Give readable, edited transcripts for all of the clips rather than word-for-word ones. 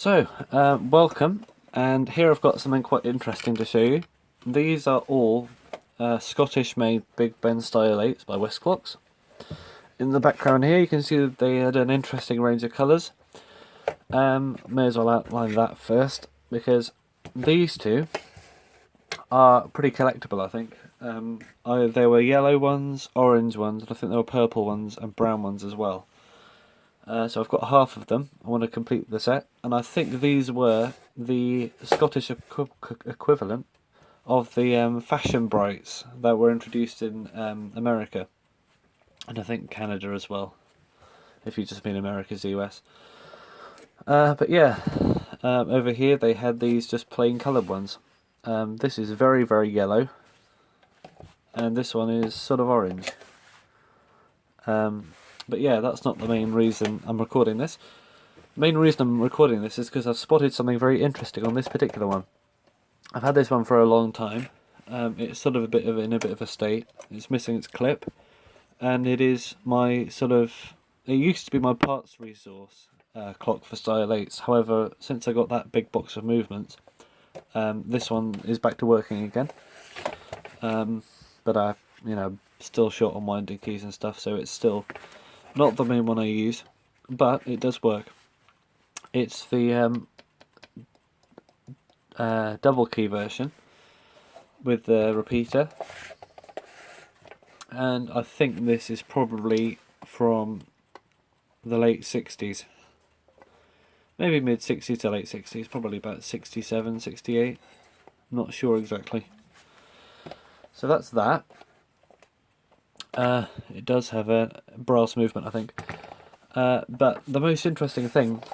Welcome, and here I've got something quite interesting to show you. These are all Scottish-made Big Ben style 8s by Westclox. In the background here you can see that they had an interesting range of colours. May as well outline that first, because these two are pretty collectible, I think. There were yellow ones, orange ones, and I think there were purple ones and brown ones as well. So I've got half of them. I want to complete the set, and I think these were the Scottish equivalent of the fashion brights that were introduced in America, and I think Canada as well, if you just mean America's US. But yeah, over here they had these just plain coloured ones. This is very, very yellow, and this one is sort of orange. But yeah, that's not the main reason I'm recording this. The main reason I'm recording this is because I've spotted something very interesting on this particular one. I've had this one for a long time. It's sort of in a bit of a state. It's missing its clip, and it is my it used to be my parts resource clock for Style 8s. However, since I got that big box of movements, this one is back to working again. But I, still short on winding keys and stuff, so it's still not the main one I use, but it does work. It's the double key version with the repeater, and I think this is probably from the late 60s, maybe mid 60s to late 60s, probably about 67, 68, not sure exactly. So that's that. It does have a brass movement, I think. But the most interesting thing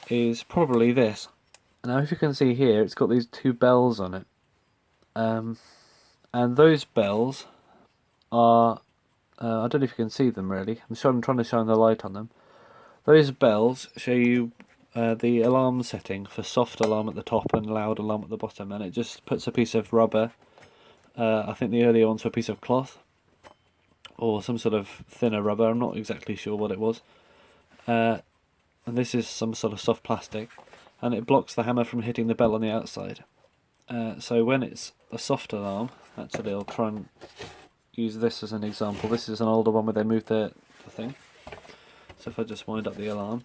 is probably this. Now, if you can see here, it's got these two bells on it. And those bells are... I don't know if you can see them really. I'm trying to shine the light on them. Those bells show you the alarm setting for soft alarm at the top and loud alarm at the bottom. And it just puts a piece of rubber. I think the earlier ones were a piece of cloth, or some sort of thinner rubber, I'm not exactly sure what it was. And this is some sort of soft plastic, and it blocks the hammer from hitting the bell on the outside. So when it's a soft alarm, actually I'll try and use this as an example. This is an older one where they moved the thing. So if I just wind up the alarm.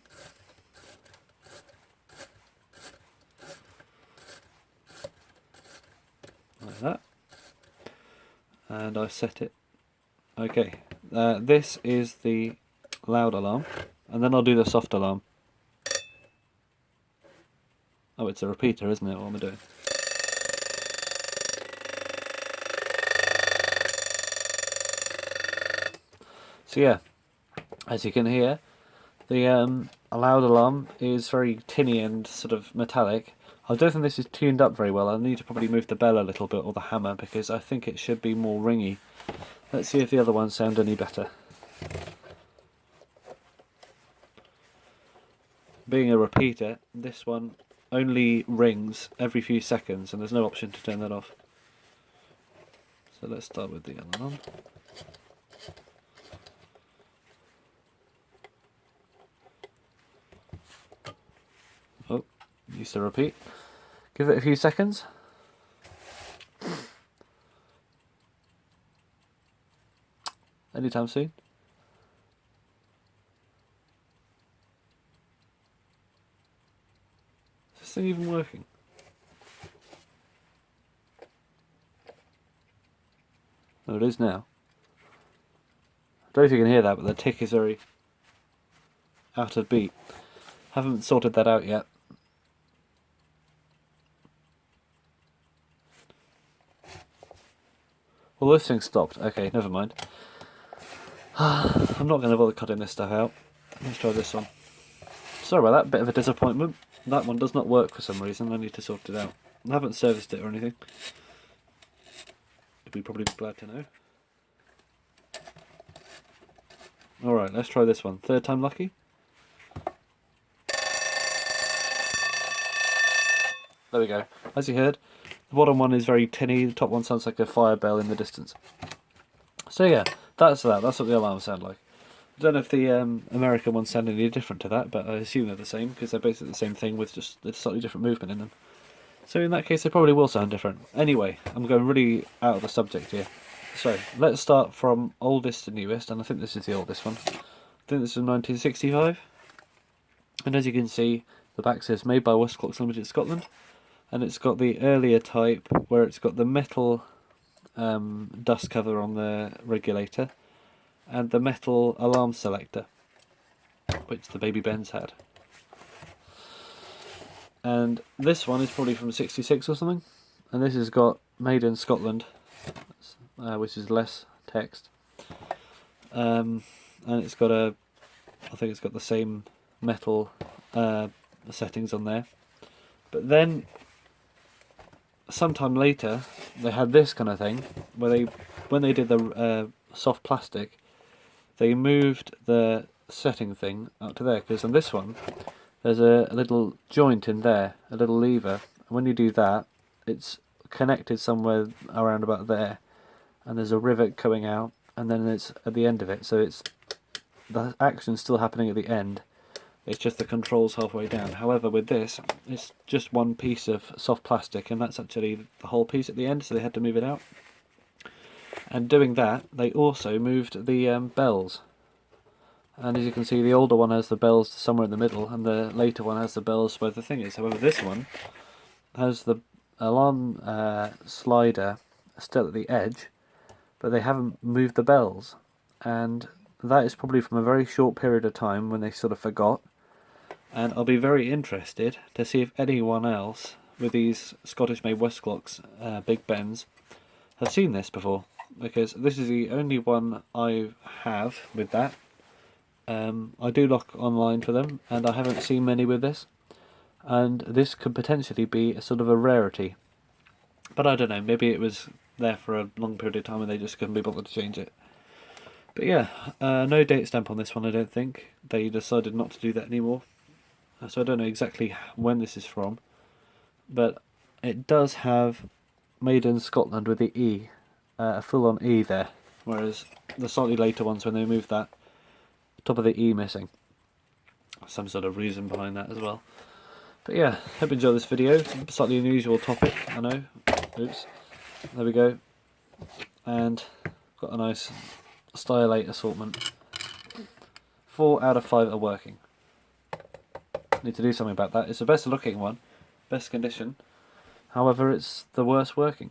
Like that. And I set it. Okay, this is the loud alarm, and then I'll do the soft alarm. Oh, it's a repeater, isn't it? What am I doing? So yeah, as you can hear, the loud alarm is very tinny and sort of metallic. I don't think this is tuned up very well. I need to probably move the bell a little bit, or the hammer, because I think it should be more ringy. Let's see if the other ones sound any better. Being a repeater, this one only rings every few seconds, and there's no option to turn that off. So let's start with the alarm. Oh, used to repeat. Give it a few seconds. Anytime soon. Is this thing even working? Oh, it is now. I don't know if you can hear that, but the tick is very out of beat. Haven't sorted that out yet. Well, this thing stopped. Okay, never mind. I'm not going to bother cutting this stuff out. Let's try this one. Sorry about that, bit of a disappointment. That one does not work for some reason. I need to sort it out. I haven't serviced it or anything. You'd be probably glad to know. Alright, let's try this one. Third time lucky. There we go. As you heard, the bottom one is very tinny, the top one sounds like a fire bell in the distance. So yeah, that's that. That's what the alarms sound like. I don't know if the American ones sound any different to that, but I assume they're the same, because they're basically the same thing with just a slightly different movement in them. So in that case, they probably will sound different. Anyway, I'm going really out of the subject here. So, let's start from oldest to newest, and I think this is the oldest one. I think this is 1965. And as you can see, the back says made by Westclox Limited Scotland. And it's got the earlier type, where it's got the metal dust cover on the regulator, and the metal alarm selector, which the Baby Bens had. And this one is probably from 66 or something, and this has got made in Scotland, which is less text, and it's got I think it's got the same metal settings on there. But then sometime later they had this kind of thing where when they did the soft plastic, they moved the setting thing up to there, because on this one there's a little joint in there, a little lever, and when you do that it's connected somewhere around about there, and there's a rivet coming out, and then it's at the end of it, so it's the action's still happening at the end, it's just the controls halfway down. However, with this, it's just one piece of soft plastic, and that's actually the whole piece at the end, so they had to move it out. And doing that, they also moved the bells. And as you can see, the older one has the bells somewhere in the middle, and the later one has the bells where the thing is. However, this one has the alarm slider still at the edge, but they haven't moved the bells. And that is probably from a very short period of time when they sort of forgot. And I'll be very interested to see if anyone else with these Scottish-made Westclox Big Bens have seen this before, because this is the only one I have with that. I do look online for them, and I haven't seen many with this, and this could potentially be a sort of a rarity. But I don't know, maybe it was there for a long period of time and they just couldn't be bothered to change it. But yeah, no date stamp on this one, I don't think. They decided not to do that anymore. So I don't know exactly when this is from, but it does have made in Scotland with the E, a full-on E there, whereas the slightly later ones, when they moved that, top of the E missing. Some sort of reason behind that as well. But yeah, hope you enjoy this video. Slightly unusual topic, I know. Oops. There we go. And got a nice Style 8 assortment. 4 out of 5 are working. Need to do something about that. It's the best looking one, best condition. However, it's the worst working.